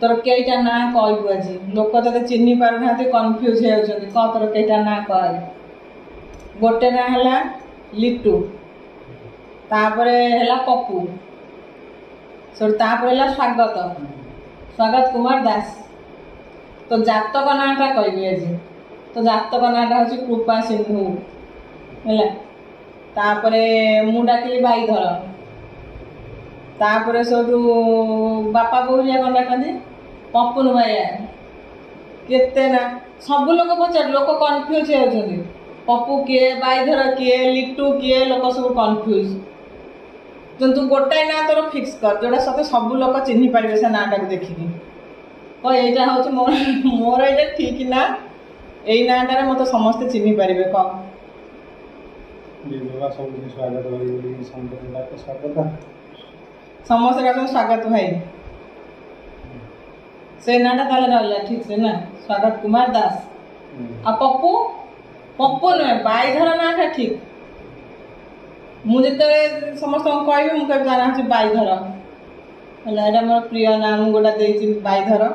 तोर कईटा ना कहबू आज लोक ते चिन्ह पार ना कन्फ्यूज होती कह तोर कईटा ना कह गोटे ना है लिटू तापरे है पप्पू तापर है स्वागत स्वागत कुमार दास तो जातक नाटा कहबी आज तो जातक नाटा हूँ कृपा सिंधु है तापरे मु डाकिली बाईधर तापरे सब बापा बोलिया कौन डाकती पपुन भाइया केते ना सब लोग पचार लोक कन्फ्यूज होती पप्पू किए बाईधर किए लिटू किए लोक सब कन्फ्यूज किंतु गोटाए ना तोर फिक्स कर जोटा सत सब लोक चिन्ह पारे से ना टाक देखिकी तो यहाँ हूँ मोर ये ठीक ना यही नाटार मत समस्ते चिन्ह पारे कह समस्त का स्वागत भाई से नाटा ताले रहा ठीक से ना स्वागत कुमार दास आ पप्पू पप्पू नुहे बाईधर नाटा ठीक मुझे समस्त कहबी मुझे जाना बाईधर है मोर प्रिय नाम गोटा बाईधर